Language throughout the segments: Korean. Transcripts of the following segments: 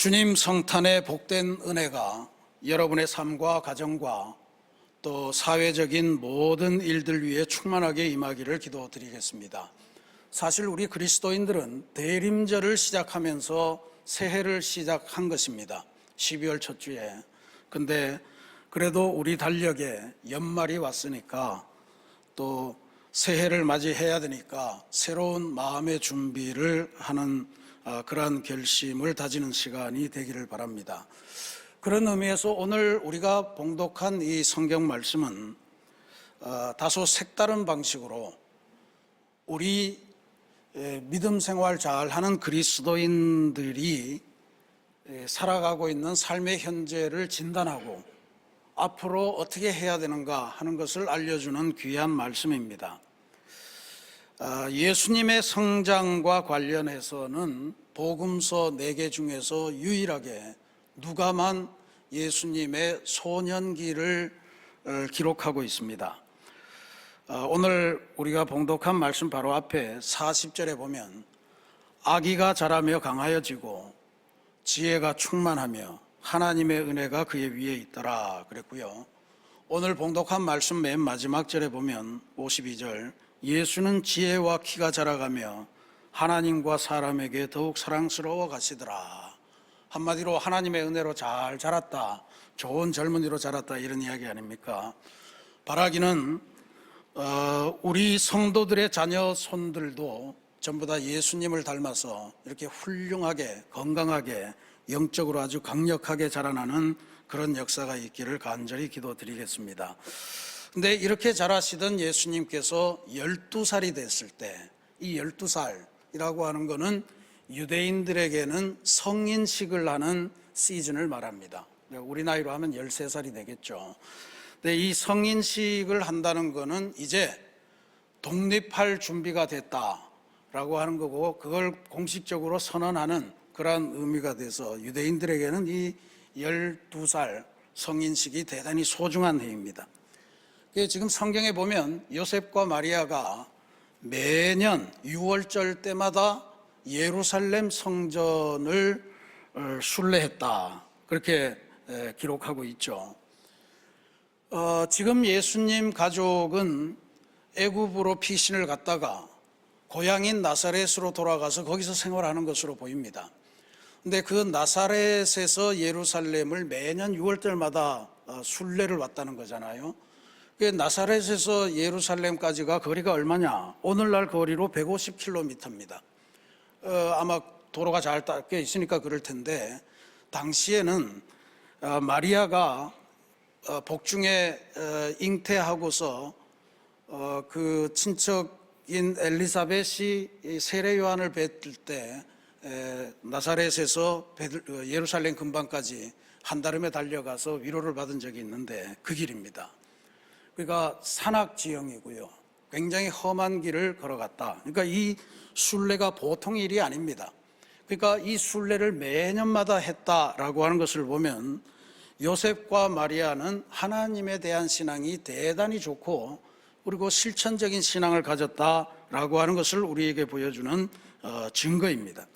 주님 성탄의 복된 은혜가 여러분의 삶과 가정과 또 사회적인 모든 일들 위해 충만하게 임하기를 기도드리겠습니다. 사실 우리 그리스도인들은 대림절을 시작하면서 새해를 시작한 것입니다. 12월 첫 주에. 근데 그래도 우리 달력에 연말이 왔으니까 또 새해를 맞이해야 되니까 새로운 마음의 준비를 하는 그러한 결심을 다지는 시간이 되기를 바랍니다. 그런 의미에서 오늘 우리가 봉독한 이 성경 말씀은 다소 색다른 방식으로 우리 믿음 생활 잘하는 그리스도인들이 살아가고 있는 삶의 현재를 진단하고 앞으로 어떻게 해야 되는가 하는 것을 알려주는 귀한 말씀입니다. 예수님의 성장과 관련해서는 복음서 4개 중에서 유일하게 누가만 예수님의 소년기를 기록하고 있습니다. 오늘 우리가 봉독한 말씀 바로 앞에 40절에 보면 아기가 자라며 강하여지고 지혜가 충만하며 하나님의 은혜가 그의 위에 있더라 그랬고요. 오늘 봉독한 말씀 맨 마지막 절에 보면 52절 예수는 지혜와 키가 자라가며 하나님과 사람에게 더욱 사랑스러워 가시더라. 한마디로 하나님의 은혜로 잘 자랐다, 좋은 젊은이로 자랐다, 이런 이야기 아닙니까? 바라기는 우리 성도들의 자녀 손들도 전부 다 예수님을 닮아서 이렇게 훌륭하게 건강하게 영적으로 아주 강력하게 자라나는 그런 역사가 있기를 간절히 기도드리겠습니다. 근데 이렇게 자라시던 예수님께서 12살이 됐을 때, 이 12살이라고 하는 것은 유대인들에게는 성인식을 하는 시즌을 말합니다. 우리 나이로 하면 13살이 되겠죠. 근데 이 성인식을 한다는 것은 이제 독립할 준비가 됐다라고 하는 거고, 그걸 공식적으로 선언하는 그러한 의미가 돼서 유대인들에게는 이 12살 성인식이 대단히 소중한 해입니다. 지금 성경에 보면 요셉과 마리아가 매년 6월절 때마다 예루살렘 성전을 순례했다, 그렇게 기록하고 있죠. 지금 예수님 가족은 애굽으로 피신을 갔다가 고향인 나사렛으로 돌아가서 거기서 생활하는 것으로 보입니다. 근데 그 나사렛에서 예루살렘을 매년 6월절마다 순례를 왔다는 거잖아요. 나사렛에서 예루살렘까지가 거리가 얼마냐? 오늘날 거리로 150km입니다. 아마 도로가 잘 닦여 있으니까 그럴 텐데, 당시에는 마리아가 복중에 잉태하고서 그 친척인 엘리사벳이 세례 요한을 뵙을 때 나사렛에서 예루살렘 근방까지 한달음에 달려가서 위로를 받은 적이 있는데 그 길입니다. 그러니까 산악 지형이고요, 굉장히 험한 길을 걸어갔다. 그러니까 이 순례가 보통 일이 아닙니다. 그러니까 이 순례를 매년마다 했다라고 하는 것을 보면 요셉과 마리아는 하나님에 대한 신앙이 대단히 좋고 그리고 실천적인 신앙을 가졌다라고 하는 것을 우리에게 보여주는 증거입니다.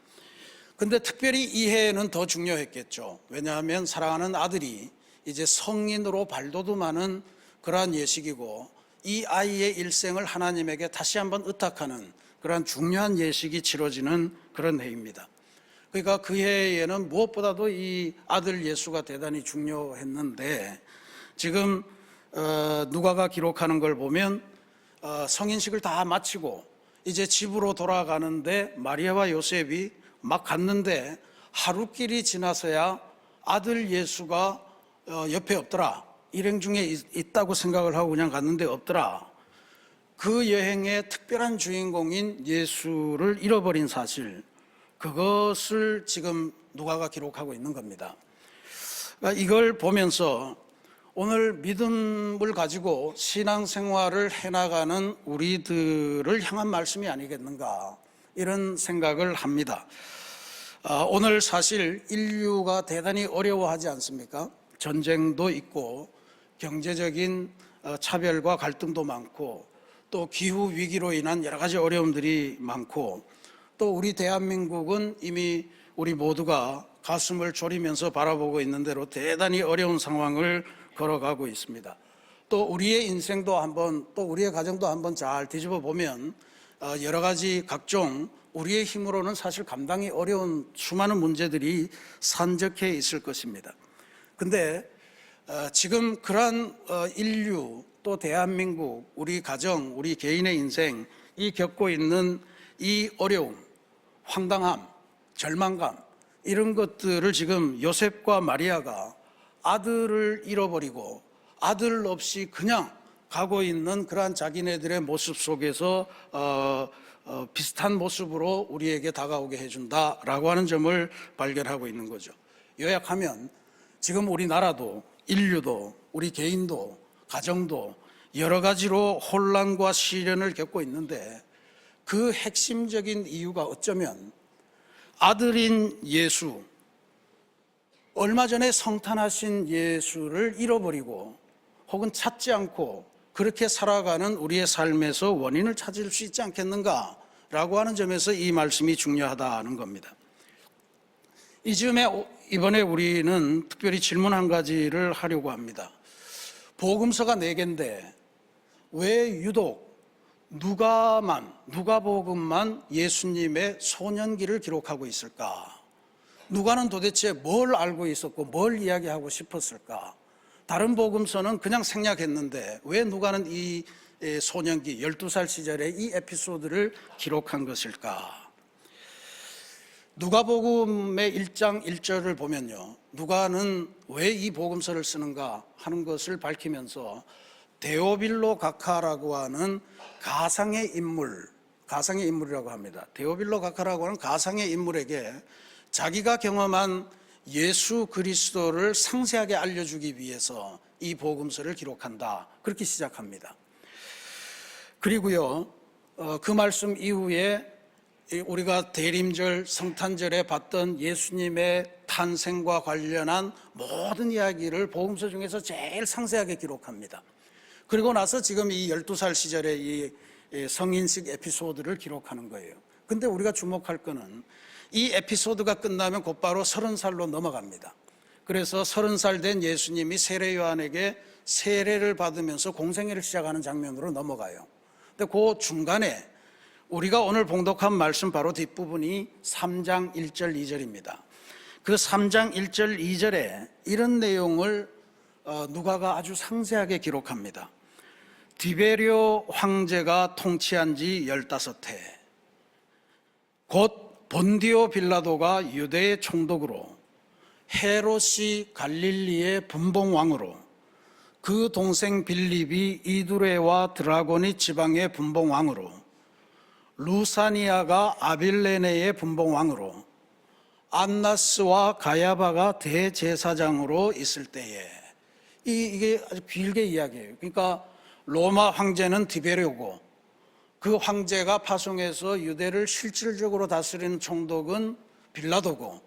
근데 특별히 이 해에는 더 중요했겠죠. 왜냐하면 사랑하는 아들이 이제 성인으로 발돋움하는 그러한 예식이고, 이 아이의 일생을 하나님에게 다시 한번 의탁하는 그러한 중요한 예식이 치러지는 그런 해입니다. 그러니까 그 해에는 무엇보다도 이 아들 예수가 대단히 중요했는데, 지금 누가가 기록하는 걸 보면 성인식을 다 마치고 이제 집으로 돌아가는데 마리아와 요셉이 막 갔는데 하루길이 지나서야 아들 예수가 옆에 없더라. 일행 중에 있다고 생각을 하고 그냥 갔는데 없더라. 그 여행의 특별한 주인공인 예수를 잃어버린 사실, 그것을 지금 누가가 기록하고 있는 겁니다. 그러니까 이걸 보면서 오늘 믿음을 가지고 신앙생활을 해나가는 우리들을 향한 말씀이 아니겠는가, 이런 생각을 합니다. 오늘 사실 인류가 대단히 어려워하지 않습니까? 전쟁도 있고 경제적인 차별과 갈등도 많고 또 기후 위기로 인한 여러 가지 어려움들이 많고 또 우리 대한민국은 이미 우리 모두가 가슴을 졸이면서 바라보고 있는 대로 대단히 어려운 상황을 걸어가고 있습니다. 또 우리의 인생도 한번, 또 우리의 가정도 한번 잘 뒤집어 보면 여러 가지 각종 우리의 힘으로는 사실 감당이 어려운 수많은 문제들이 산적해 있을 것입니다. 근데 지금 그러한 인류, 또 대한민국, 우리 가정, 우리 개인의 인생, 이 겪고 있는 이 어려움, 황당함, 절망감, 이런 것들을 지금 요셉과 마리아가 아들을 잃어버리고 아들 없이 그냥 가고 있는 그러한 자기네들의 모습 속에서 비슷한 모습으로 우리에게 다가오게 해준다라고 하는 점을 발견하고 있는 거죠. 요약하면 지금 우리나라도, 인류도, 우리 개인도, 가정도 여러 가지로 혼란과 시련을 겪고 있는데, 그 핵심적인 이유가 어쩌면 아들인 예수, 얼마 전에 성탄하신 예수를 잃어버리고 혹은 찾지 않고 그렇게 살아가는 우리의 삶에서 원인을 찾을 수 있지 않겠는가라고 하는 점에서 이 말씀이 중요하다는 겁니다. 이 즈음에 이번에 우리는 특별히 질문 한 가지를 하려고 합니다. 복음서가 4개인데 왜 유독 누가복음만 예수님의 소년기를 기록하고 있을까? 누가는 도대체 뭘 알고 있었고 뭘 이야기하고 싶었을까? 다른 복음서는 그냥 생략했는데 왜 누가는 이 소년기 12살 시절의 이 에피소드를 기록한 것일까? 누가복음의 1장 1절을 보면요, 누가는 왜 이 복음서를 쓰는가 하는 것을 밝히면서 데오빌로 가카라고 하는 가상의 인물이라고 합니다. 데오빌로 가카라고 하는 가상의 인물에게 자기가 경험한 예수 그리스도를 상세하게 알려주기 위해서 이 복음서를 기록한다, 그렇게 시작합니다. 그리고요, 그 말씀 이후에 우리가 대림절, 성탄절에 봤던 예수님의 탄생과 관련한 모든 이야기를 복음서 중에서 제일 상세하게 기록합니다. 그리고 나서 지금 이 12살 시절의 이 성인식 에피소드를 기록하는 거예요. 근데 우리가 주목할 거는 이 에피소드가 끝나면 곧바로 30살로 넘어갑니다. 그래서 30살 된 예수님이 세례 요한에게 세례를 받으면서 공생애를 시작하는 장면으로 넘어가요. 근데 그 중간에 우리가 오늘 봉독한 말씀 바로 뒷부분이 3장 1절 2절입니다. 그 3장 1절 2절에 이런 내용을 누가가 아주 상세하게 기록합니다. 디베리오 황제가 통치한 지 15해, 곧 본디오 빌라도가 유대의 총독으로, 헤롯이 갈릴리의 분봉왕으로, 그 동생 빌립이 이두레와 드라고니 지방의 분봉왕으로, 루사니아가 아빌레네의 분봉왕으로, 안나스와 가야바가 대제사장으로 있을 때에, 이게 아주 길게 이야기해요. 그러니까 로마 황제는 디베리오고, 그 황제가 파송해서 유대를 실질적으로 다스리는 총독은 빌라도고,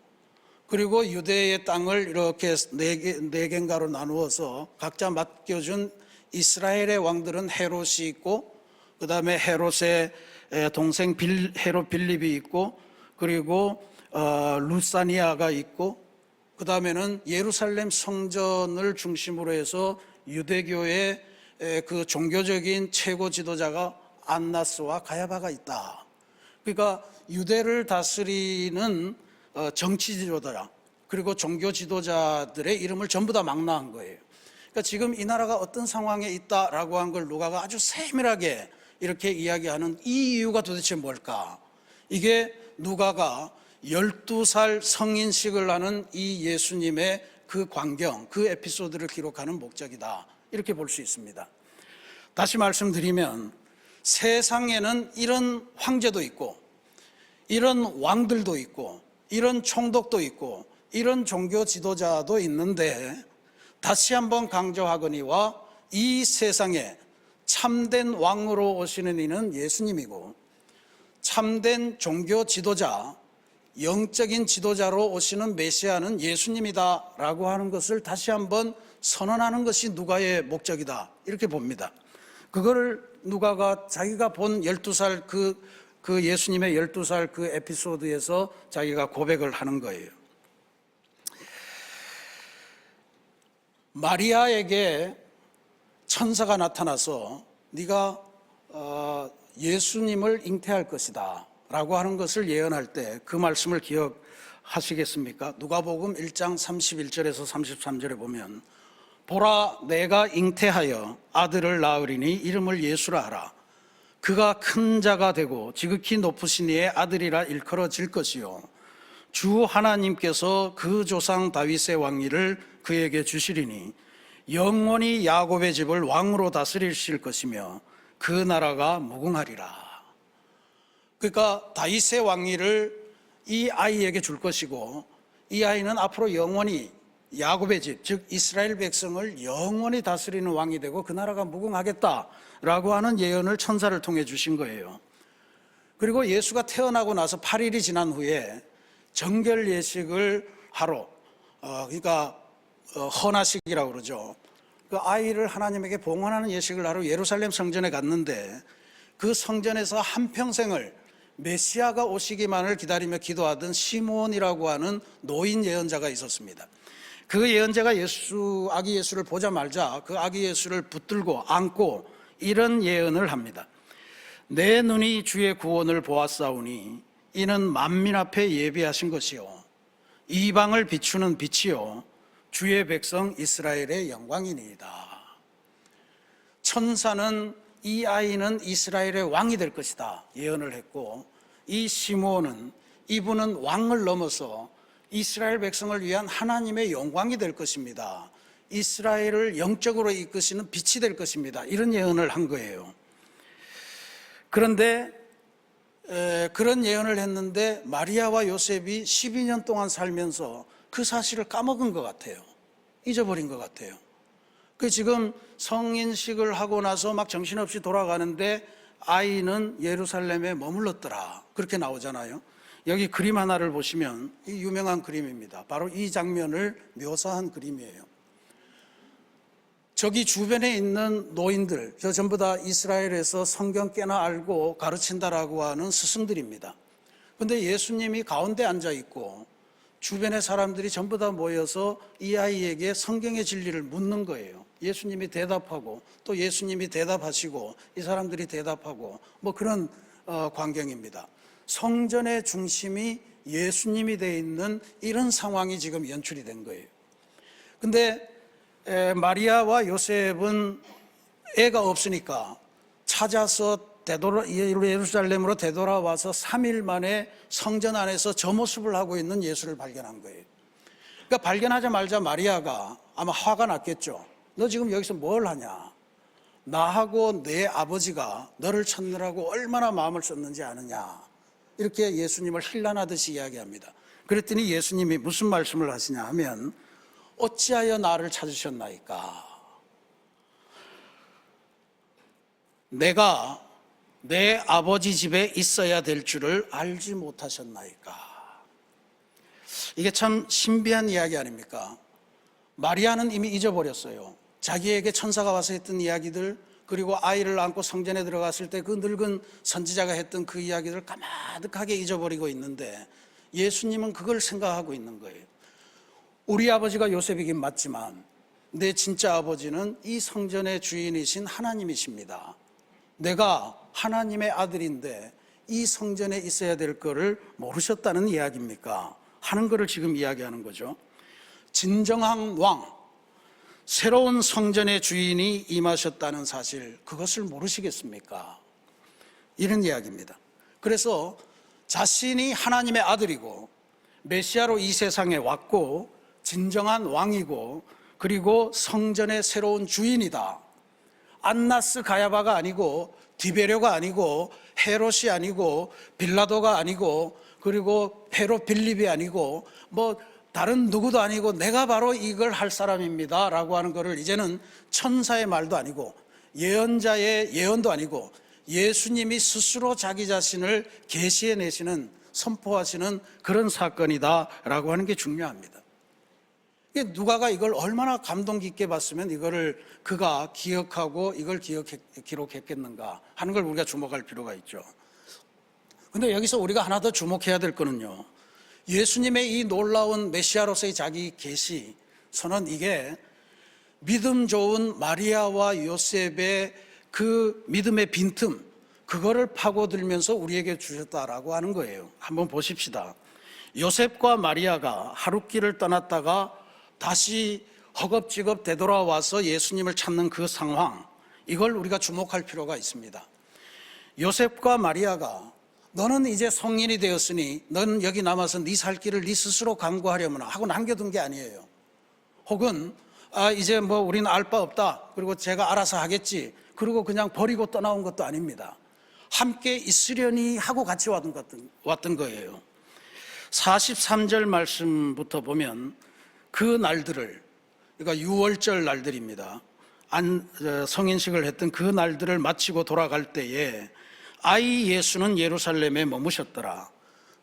그리고 유대의 땅을 이렇게 네 개인가로 나누어서 각자 맡겨준 이스라엘의 왕들은 헤롯이 있고, 그 다음에 헤롯의 동생 헤롯 빌립이 있고, 그리고 루사니아가 있고, 그 다음에는 예루살렘 성전을 중심으로 해서 유대교의 그 종교적인 최고 지도자가 안나스와 가야바가 있다. 그러니까 유대를 다스리는 정치 지도자, 그리고 종교 지도자들의 이름을 전부 다 망라한 거예요. 그러니까 지금 이 나라가 어떤 상황에 있다라고 한 걸 누가가 아주 세밀하게 이렇게 이야기하는 이 이유가 도대체 뭘까? 이게 누가가 12살 성인식을 하는 이 예수님의 그 광경, 그 에피소드를 기록하는 목적이다, 이렇게 볼 수 있습니다. 다시 말씀드리면 세상에는 이런 황제도 있고, 이런 왕들도 있고, 이런 총독도 있고, 이런 종교 지도자도 있는데, 다시 한번 강조하거니와 이 세상에 참된 왕으로 오시는 이는 예수님이고, 참된 종교 지도자, 영적인 지도자로 오시는 메시아는 예수님이다라고 하는 것을 다시 한번 선언하는 것이 누가의 목적이다, 이렇게 봅니다. 그거를 누가가 자기가 본 12살 그 예수님의 12살 그 에피소드에서 자기가 고백을 하는 거예요. 마리아에게 천사가 나타나서 네가 예수님을 잉태할 것이다 라고 하는 것을 예언할 때 그 말씀을 기억하시겠습니까? 누가복음 1장 31절에서 33절에 보면 보라 내가 잉태하여 아들을 낳으리니 이름을 예수라 하라. 그가 큰 자가 되고 지극히 높으신 이의 아들이라 일컬어질 것이요 주 하나님께서 그 조상 다윗의 왕위를 그에게 주시리니 영원히 야곱의 집을 왕으로 다스리실 것이며 그 나라가 무궁하리라. 그러니까 다윗의 왕위를 이 아이에게 줄 것이고 이 아이는 앞으로 영원히 야곱의 집, 즉 이스라엘 백성을 영원히 다스리는 왕이 되고 그 나라가 무궁하겠다라고 하는 예언을 천사를 통해 주신 거예요. 그리고 예수가 태어나고 나서 8일이 지난 후에 정결 예식을 하러 그러니까 헌화식이라고 그러죠. 그 아이를 하나님에게 봉헌하는 예식을 하러 예루살렘 성전에 갔는데 그 성전에서 한평생을 메시아가 오시기만을 기다리며 기도하던 시므온이라고 하는 노인 예언자가 있었습니다. 그 예언자가 아기 예수를 보자마자 그 아기 예수를 붙들고 안고 이런 예언을 합니다. 내 눈이 주의 구원을 보았사오니 이는 만민 앞에 예비하신 것이요 이방을 비추는 빛이요 주의 백성 이스라엘의 영광이니이다. 천사는 이 아이는 이스라엘의 왕이 될 것이다 예언을 했고 이 시므온은 이분은 왕을 넘어서 이스라엘 백성을 위한 하나님의 영광이 될 것입니다. 이스라엘을 영적으로 이끄시는 빛이 될 것입니다. 이런 예언을 한 거예요. 그런데 그런 예언을 했는데 마리아와 요셉이 12년 동안 살면서 그 사실을 까먹은 것 같아요. 잊어버린 것 같아요. 그 지금 성인식을 하고 나서 막 정신없이 돌아가는데 아이는 예루살렘에 머물렀더라 그렇게 나오잖아요. 여기 그림 하나를 보시면 이 유명한 그림입니다. 바로 이 장면을 묘사한 그림이에요. 저기 주변에 있는 노인들, 저 전부 다 이스라엘에서 성경 꽤나 알고 가르친다라고 하는 스승들입니다. 그런데 예수님이 가운데 앉아 있고 주변의 사람들이 전부 다 모여서 이 아이에게 성경의 진리를 묻는 거예요. 예수님이 대답하고 또 예수님이 대답하시고 이 사람들이 대답하고 뭐 그런 광경입니다. 성전의 중심이 예수님이 되어 있는 이런 상황이 지금 연출이 된 거예요. 근데 마리아와 요셉은 애가 없으니까 찾아서 예루살렘으로 되돌아와서 3일 만에 성전 안에서 저 모습을 하고 있는 예수를 발견한 거예요. 그러니까 발견하자마자 마리아가 아마 화가 났겠죠. 너 지금 여기서 뭘 하냐? 나하고 내 아버지가 너를 찾느라고 얼마나 마음을 썼는지 아느냐? 이렇게 예수님을 힐난하듯이 이야기합니다. 그랬더니 예수님이 무슨 말씀을 하시냐 하면 어찌하여 나를 찾으셨나이까? 내가 내 아버지 집에 있어야 될 줄을 알지 못하셨나이까? 이게 참 신비한 이야기 아닙니까? 마리아는 이미 잊어버렸어요. 자기에게 천사가 와서 했던 이야기들, 그리고 아이를 안고 성전에 들어갔을 때 그 늙은 선지자가 했던 그 이야기를 까마득하게 잊어버리고 있는데 예수님은 그걸 생각하고 있는 거예요. 우리 아버지가 요셉이긴 맞지만 내 진짜 아버지는 이 성전의 주인이신 하나님이십니다. 내가 하나님의 아들인데 이 성전에 있어야 될 거를 모르셨다는 이야기입니까? 하는 거를 지금 이야기하는 거죠. 진정한 왕, 새로운 성전의 주인이 임하셨다는 사실, 그것을 모르시겠습니까? 이런 이야기입니다. 그래서 자신이 하나님의 아들이고 메시아로 이 세상에 왔고 진정한 왕이고 그리고 성전의 새로운 주인이다. 안나스 가야바가 아니고 디베료가 아니고 헤롯이 아니고 빌라도가 아니고 그리고 페로 빌립이 아니고 뭐 다른 누구도 아니고 내가 바로 이걸 할 사람입니다 라고 하는 것을 이제는 천사의 말도 아니고 예언자의 예언도 아니고 예수님이 스스로 자기 자신을 계시해내시는, 선포하시는 그런 사건이다 라고 하는 게 중요합니다. 누가가 이걸 얼마나 감동 깊게 봤으면 이거를 그가 기억하고 이걸 기록했겠는가 하는 걸 우리가 주목할 필요가 있죠. 그런데 여기서 우리가 하나 더 주목해야 될 거는요, 예수님의 이 놀라운 메시아로서의 자기 계시 선언, 이게 믿음 좋은 마리아와 요셉의 그 믿음의 빈틈, 그거를 파고들면서 우리에게 주셨다라고 하는 거예요. 한번 보십시다. 요셉과 마리아가 하룻길을 떠났다가 다시 허겁지겁 되돌아와서 예수님을 찾는 그 상황, 이걸 우리가 주목할 필요가 있습니다. 요셉과 마리아가 너는 이제 성인이 되었으니 너는 여기 남아서 네 살 길을 네 스스로 강구하려면 하고 남겨둔 게 아니에요. 혹은 이제 뭐 우리는 알 바 없다, 그리고 제가 알아서 하겠지, 그리고 그냥 버리고 떠나온 것도 아닙니다. 함께 있으려니 하고 같이 왔던 거예요. 43절 말씀부터 보면 그 날들을, 그러니까 유월절 날들입니다. 성인식을 했던 그 날들을 마치고 돌아갈 때에 아이 예수는 예루살렘에 머무셨더라.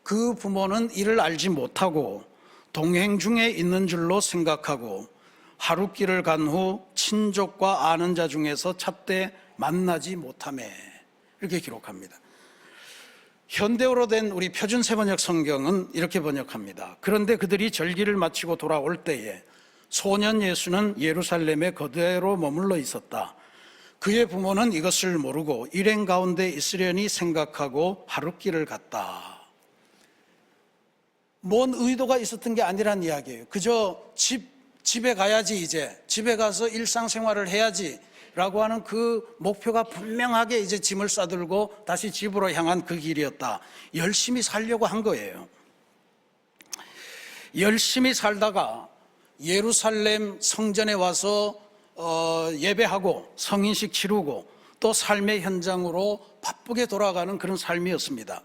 그 부모는 이를 알지 못하고 동행 중에 있는 줄로 생각하고 하룻길을 간 후 친족과 아는 자 중에서 찾되 만나지 못하며, 이렇게 기록합니다. 현대어로 된 우리 표준 세번역 성경은 이렇게 번역합니다. 그런데 그들이 절기를 마치고 돌아올 때에 소년 예수는 예루살렘에 그대로 머물러 있었다. 그의 부모는 이것을 모르고 일행 가운데 있으려니 생각하고 하룻길을 갔다. 뭔 의도가 있었던 게 아니란 이야기예요. 그저 집에 가야지, 이제 집에 가서 일상생활을 해야지 라고 하는 그 목표가 분명하게 이제 짐을 싸들고 다시 집으로 향한 그 길이었다. 열심히 살려고 한 거예요. 열심히 살다가 예루살렘 성전에 와서 예배하고 성인식 치르고 또 삶의 현장으로 바쁘게 돌아가는 그런 삶이었습니다.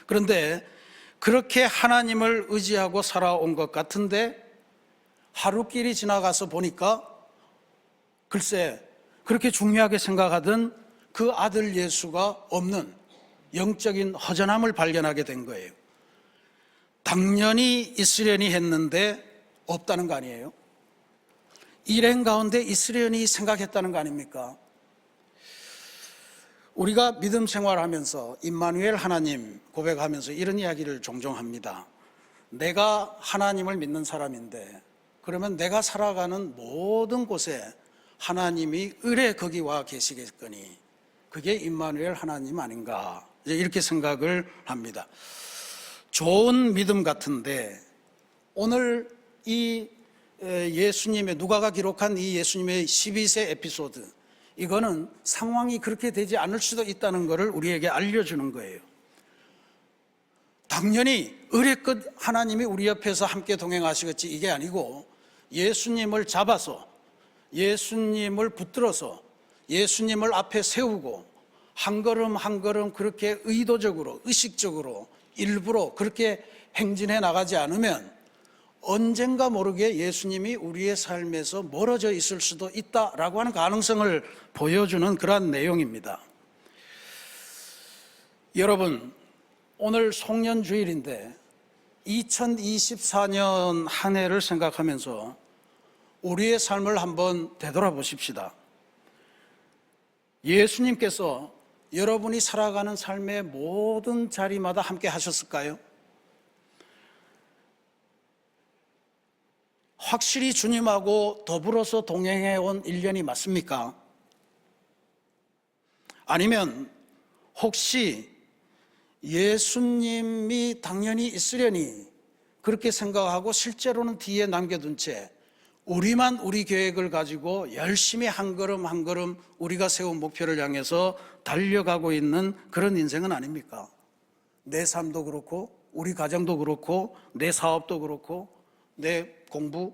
그런데 그렇게 하나님을 의지하고 살아온 것 같은데 하루길이 지나가서 보니까 글쎄 그렇게 중요하게 생각하던 그 아들 예수가 없는 영적인 허전함을 발견하게 된 거예요. 당연히 있으려니 했는데 없다는 거 아니에요? 일행 가운데 있으려니 생각했다는 거 아닙니까? 우리가 믿음 생활하면서 임마누엘 하나님 고백하면서 이런 이야기를 종종 합니다. 내가 하나님을 믿는 사람인데 그러면 내가 살아가는 모든 곳에 하나님이 의뢰 거기 와 계시겠거니 그게 임마누엘 하나님 아닌가, 이렇게 생각을 합니다. 좋은 믿음 같은데 오늘 이 예수님의, 누가가 기록한 이 예수님의 12세 에피소드, 이거는 상황이 그렇게 되지 않을 수도 있다는 것을 우리에게 알려주는 거예요. 당연히 의뢰껏 하나님이 우리 옆에서 함께 동행하시겠지, 이게 아니고 예수님을 잡아서, 예수님을 붙들어서 예수님을 앞에 세우고 한 걸음 한 걸음 그렇게 의도적으로, 의식적으로, 일부러 그렇게 행진해 나가지 않으면 언젠가 모르게 예수님이 우리의 삶에서 멀어져 있을 수도 있다라고 하는 가능성을 보여주는 그러한 내용입니다. 여러분, 오늘 송년주일인데 2024년 한 해를 생각하면서 우리의 삶을 한번 되돌아보십시다. 예수님께서 여러분이 살아가는 삶의 모든 자리마다 함께 하셨을까요? 확실히 주님하고 더불어서 동행해 온 1년이 맞습니까? 아니면 혹시 예수님이 당연히 있으려니 그렇게 생각하고 실제로는 뒤에 남겨둔 채 우리만 우리 계획을 가지고 열심히 한 걸음 한 걸음 우리가 세운 목표를 향해서 달려가고 있는 그런 인생은 아닙니까? 내 삶도 그렇고 우리 가정도 그렇고 내 사업도 그렇고 내 공부,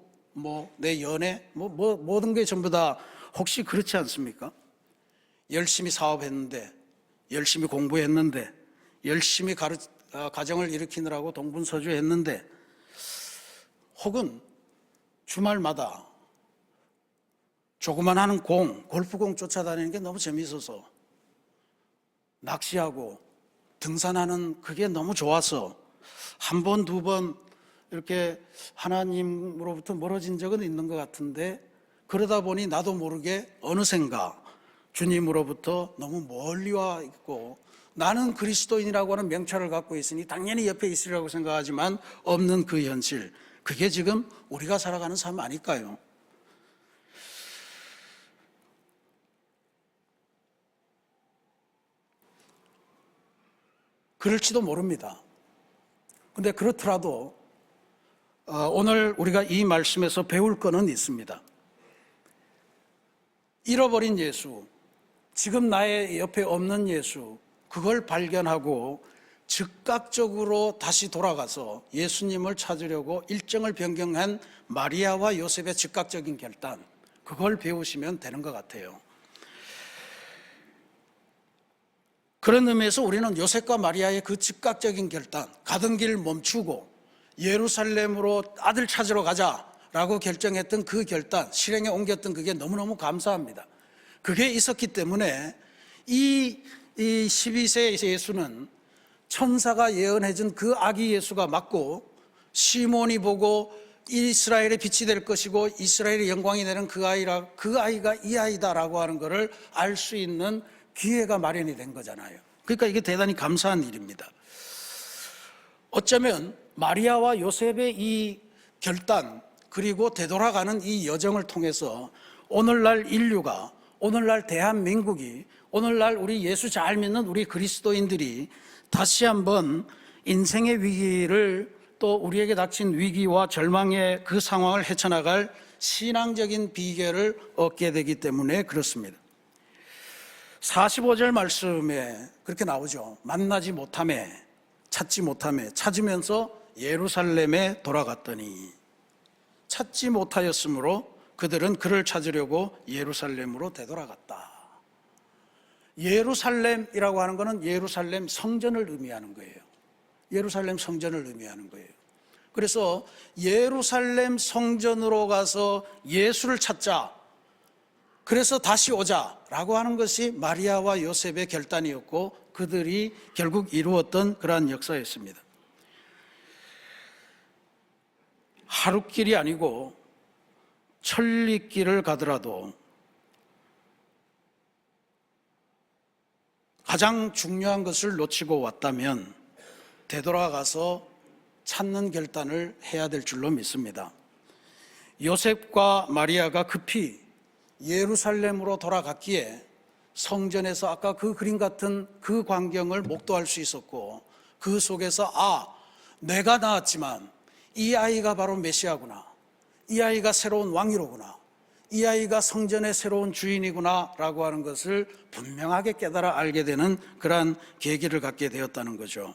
내 연애, 모든 게 전부 다 혹시 그렇지 않습니까? 열심히 사업했는데, 열심히 공부했는데, 열심히 가정을 일으키느라고 동분서주했는데, 혹은 주말마다 조그만 하는 골프공 쫓아다니는 게 너무 재미있어서 낚시하고 등산하는 그게 너무 좋아서 한 번, 두 번 이렇게 하나님으로부터 멀어진 적은 있는 것 같은데 그러다 보니 나도 모르게 어느샌가 주님으로부터 너무 멀리 와 있고 나는 그리스도인이라고 하는 명찰을 갖고 있으니 당연히 옆에 있으리라고 생각하지만 없는 그 현실, 그게 지금 우리가 살아가는 삶 아닐까요? 그럴지도 모릅니다. 근데 그렇더라도 오늘 우리가 이 말씀에서 배울 거는 있습니다. 잃어버린 예수, 지금 나의 옆에 없는 예수, 그걸 발견하고 즉각적으로 다시 돌아가서 예수님을 찾으려고 일정을 변경한 마리아와 요셉의 즉각적인 결단, 그걸 배우시면 되는 것 같아요. 그런 의미에서 우리는 요셉과 마리아의 그 즉각적인 결단, 가던 길 멈추고 예루살렘으로 아들 찾으러 가자라고 결정했던 그 결단, 실행에 옮겼던 그게 너무너무 감사합니다. 그게 있었기 때문에 이 12세 예수는 천사가 예언해준 그 아기 예수가 맞고, 시몬이 보고 이스라엘의 빛이 될 것이고 이스라엘의 영광이 되는 그 아이가 이 아이다라고 하는 것을 알 수 있는 기회가 마련이 된 거잖아요. 그러니까 이게 대단히 감사한 일입니다. 어쩌면 마리아와 요셉의 이 결단, 그리고 되돌아가는 이 여정을 통해서 오늘날 인류가, 오늘날 대한민국이, 오늘날 우리 예수 잘 믿는 우리 그리스도인들이 다시 한번 인생의 위기를, 또 우리에게 닥친 위기와 절망의 그 상황을 헤쳐나갈 신앙적인 비결을 얻게 되기 때문에 그렇습니다. 45절 말씀에 그렇게 나오죠. 만나지 못하매, 찾지 못하매, 찾으면서 예루살렘에 돌아갔더니, 찾지 못하였으므로 그들은 그를 찾으려고 예루살렘으로 되돌아갔다. 예루살렘이라고 하는 것은 예루살렘 성전을 의미하는 거예요. 예루살렘 성전을 의미하는 거예요. 그래서 예루살렘 성전으로 가서 예수를 찾자, 그래서 다시 오자라고 하는 것이 마리아와 요셉의 결단이었고, 그들이 결국 이루었던 그러한 역사였습니다. 하루길이 아니고 천리길을 가더라도 가장 중요한 것을 놓치고 왔다면 되돌아가서 찾는 결단을 해야 될 줄로 믿습니다. 요셉과 마리아가 급히 예루살렘으로 돌아갔기에 성전에서 아까 그 그림 같은 그 광경을 목도할 수 있었고, 그 속에서 내가 낳았지만 이 아이가 바로 메시아구나, 이 아이가 새로운 왕이로구나, 이 아이가 성전의 새로운 주인이구나 라고 하는 것을 분명하게 깨달아 알게 되는 그러한 계기를 갖게 되었다는 거죠.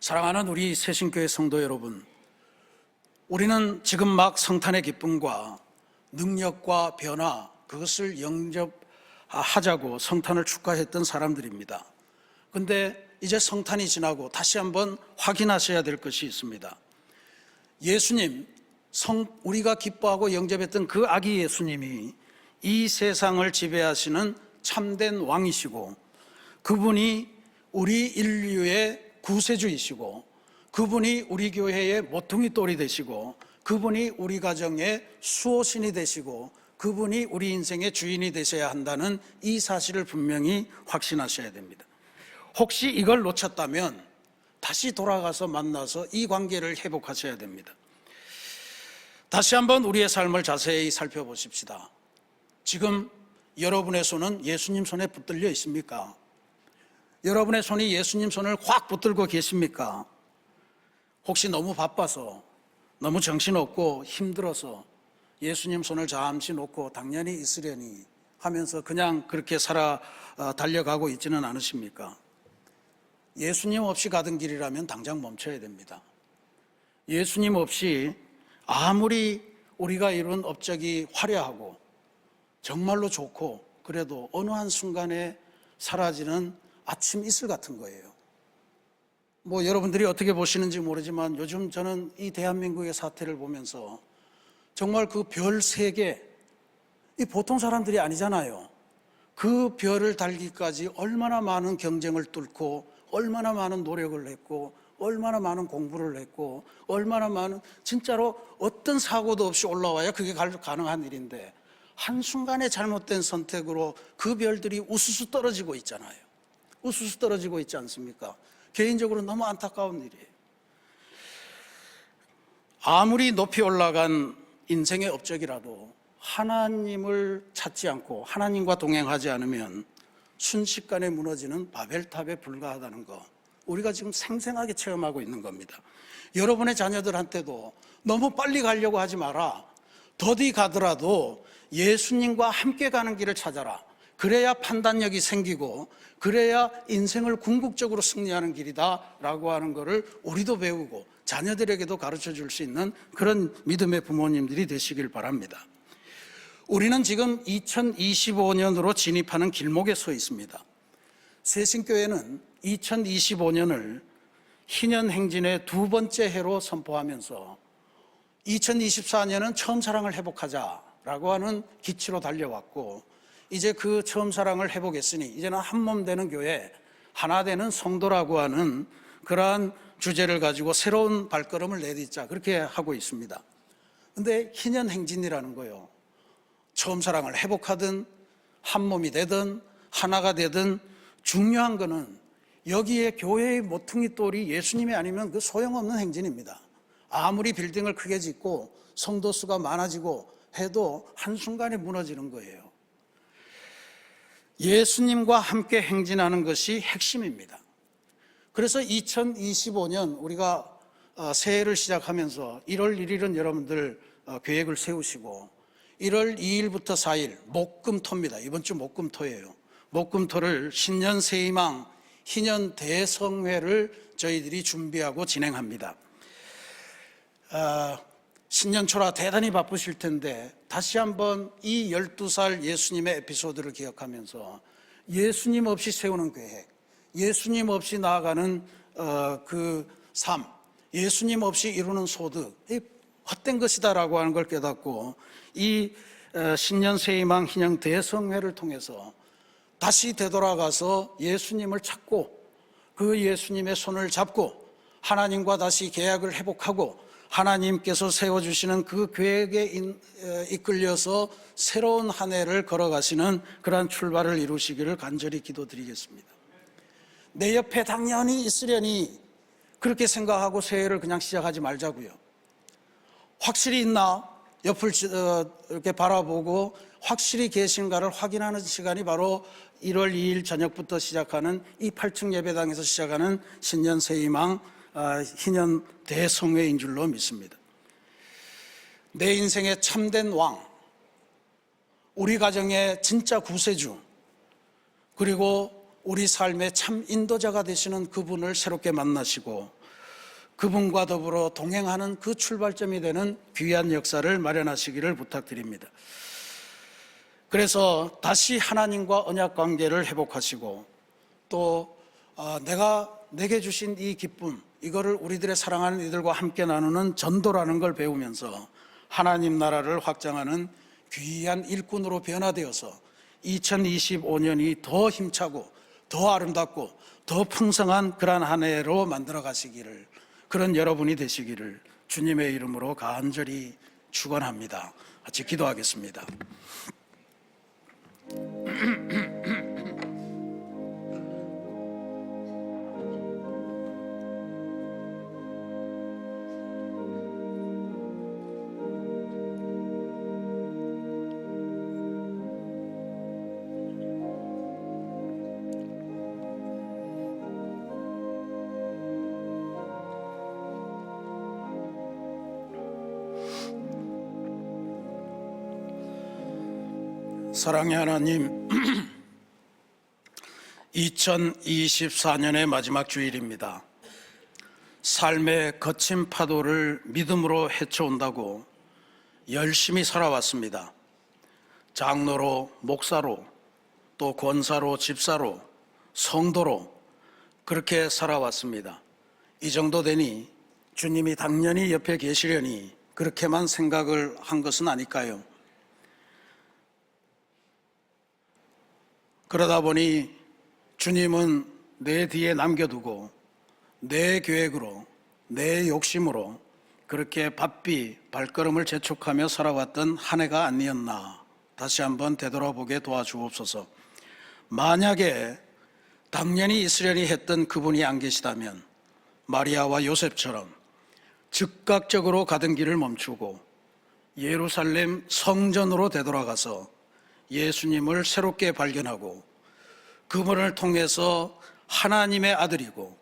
사랑하는 우리 새신교회 성도 여러분, 우리는 지금 막 성탄의 기쁨과 능력과 변화, 그것을 영접하자고 성탄을 축하했던 사람들입니다. 그런데 이제 성탄이 지나고 다시 한번 확인하셔야 될 것이 있습니다. 예수님, 우리가 기뻐하고 영접했던 그 아기 예수님이 이 세상을 지배하시는 참된 왕이시고, 그분이 우리 인류의 구세주이시고, 그분이 우리 교회의 모퉁이 돌이 되시고, 그분이 우리 가정의 수호신이 되시고, 그분이 우리 인생의 주인이 되셔야 한다는 이 사실을 분명히 확신하셔야 됩니다. 혹시 이걸 놓쳤다면 다시 돌아가서 만나서 이 관계를 회복하셔야 됩니다. 다시 한번 우리의 삶을 자세히 살펴보십시다. 지금 여러분의 손은 예수님 손에 붙들려 있습니까? 여러분의 손이 예수님 손을 확 붙들고 계십니까? 혹시 너무 바빠서, 너무 정신없고 힘들어서 예수님 손을 잠시 놓고 당연히 있으려니 하면서 그냥 그렇게 달려가고 있지는 않으십니까? 예수님 없이 가던 길이라면 당장 멈춰야 됩니다. 예수님 없이 아무리 우리가 이룬 업적이 화려하고 정말로 좋고 그래도 어느 한순간에 사라지는 아침 이슬 같은 거예요. 여러분들이 어떻게 보시는지 모르지만 요즘 저는 이 대한민국의 사태를 보면서 정말 그 별 3개, 이 보통 사람들이 아니잖아요. 그 별을 달기까지 얼마나 많은 경쟁을 뚫고, 얼마나 많은 노력을 했고, 얼마나 많은 공부를 했고, 얼마나 많은, 진짜로 어떤 사고도 없이 올라와야 그게 가능한 일인데, 한순간에 잘못된 선택으로 그 별들이 우수수 떨어지고 있잖아요. 우수수 떨어지고 있지 않습니까? 개인적으로 너무 안타까운 일이에요. 아무리 높이 올라간 인생의 업적이라도 하나님을 찾지 않고 하나님과 동행하지 않으면 순식간에 무너지는 바벨탑에 불과하다는 거, 우리가 지금 생생하게 체험하고 있는 겁니다. 여러분의 자녀들한테도 너무 빨리 가려고 하지 마라. 더디 가더라도 예수님과 함께 가는 길을 찾아라. 그래야 판단력이 생기고 그래야 인생을 궁극적으로 승리하는 길이다 라고 하는 것을 우리도 배우고 자녀들에게도 가르쳐 줄 수 있는 그런 믿음의 부모님들이 되시길 바랍니다. 우리는 지금 2025년으로 진입하는 길목에 서 있습니다. 새신교회는 2025년을 희년행진의 두 번째 해로 선포하면서 2024년은 처음 사랑을 회복하자라고 하는 기치로 달려왔고, 이제 그 처음 사랑을 회복했으니 이제는 한몸 되는 교회, 하나 되는 성도라고 하는 그러한 주제를 가지고 새로운 발걸음을 내딛자, 그렇게 하고 있습니다. 근데 희년행진이라는 거요, 처음 사랑을 회복하든 한몸이 되든 하나가 되든 중요한 거는 여기에 교회의 모퉁이 돌이 예수님이 아니면 그 소용없는 행진입니다. 아무리 빌딩을 크게 짓고 성도 수가 많아지고 해도 한순간에 무너지는 거예요. 예수님과 함께 행진하는 것이 핵심입니다. 그래서 2025년 우리가 새해를 시작하면서 1월 1일은 여러분들 계획을 세우시고 1월 2일부터 4일 목금토입니다. 이번 주 목금토예요. 목금토를 신년 새희망 희년 대성회를 저희들이 준비하고 진행합니다. 신년초라 대단히 바쁘실 텐데 다시 한번 이 12살 예수님의 에피소드를 기억하면서 예수님 없이 세우는 계획, 예수님 없이 나아가는 그 삶, 예수님 없이 이루는 소득, 헛된 것이다라고 하는 걸 깨닫고 이 신년 새희망 희년 대성회를 통해서 다시 되돌아가서 예수님을 찾고 그 예수님의 손을 잡고 하나님과 다시 계약을 회복하고 하나님께서 세워주시는 그 계획에 이끌려서 새로운 한 해를 걸어가시는 그러한 출발을 이루시기를 간절히 기도드리겠습니다. 내 옆에 당연히 있으려니 그렇게 생각하고 새해를 그냥 시작하지 말자고요. 확실히 있나? 옆을 이렇게 바라보고 확실히 계신가를 확인하는 시간이 바로 1월 2일 저녁부터 시작하는 이 8층 예배당에서 시작하는 신년 새희망 희년 대성회인 줄로 믿습니다. 내 인생의 참된 왕, 우리 가정의 진짜 구세주, 그리고 우리 삶의 참 인도자가 되시는 그분을 새롭게 만나시고 그분과 더불어 동행하는 그 출발점이 되는 귀한 역사를 마련하시기를 부탁드립니다. 그래서 다시 하나님과 언약 관계를 회복하시고 또 내게 주신 이 기쁨, 이거를 우리들의 사랑하는 이들과 함께 나누는 전도라는 걸 배우면서 하나님 나라를 확장하는 귀한 일꾼으로 변화되어서 2025년이 더 힘차고 더 아름답고 더 풍성한 그러한 한 해로 만들어 가시기를, 그런 여러분이 되시기를 주님의 이름으로 간절히 축원합니다. 같이 기도하겠습니다. 사랑의 하나님, 2024년의 마지막 주일입니다. 삶의 거친 파도를 믿음으로 헤쳐온다고 열심히 살아왔습니다. 장로로, 목사로, 또 권사로, 집사로, 성도로 그렇게 살아왔습니다. 이 정도 되니 주님이 당연히 옆에 계시려니 그렇게만 생각을 한 것은 아닐까요? 그러다 보니 주님은 내 뒤에 남겨두고 내 계획으로, 내 욕심으로 그렇게 바삐 발걸음을 재촉하며 살아왔던 한 해가 아니었나, 다시 한번 되돌아보게 도와주옵소서. 만약에 당연히 있으려니 했던 그분이 안 계시다면 마리아와 요셉처럼 즉각적으로 가던 길을 멈추고 예루살렘 성전으로 되돌아가서 예수님을 새롭게 발견하고 그분을 통해서 하나님의 아들이고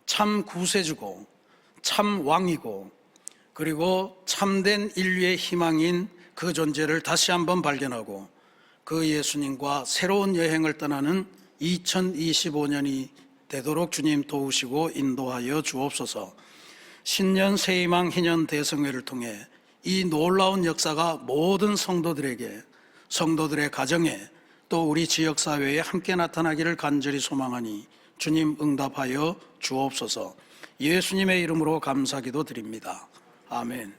참 구세주고 참 왕이고 그리고 참된 인류의 희망인 그 존재를 다시 한번 발견하고 그 예수님과 새로운 여행을 떠나는 2025년이 되도록 주님 도우시고 인도하여 주옵소서. 신년 새희망 희년 대성회를 통해 이 놀라운 역사가 모든 성도들에게, 성도들의 가정에, 또 우리 지역사회에 함께 나타나기를 간절히 소망하니 주님 응답하여 주옵소서. 예수님의 이름으로 감사기도 드립니다. 아멘.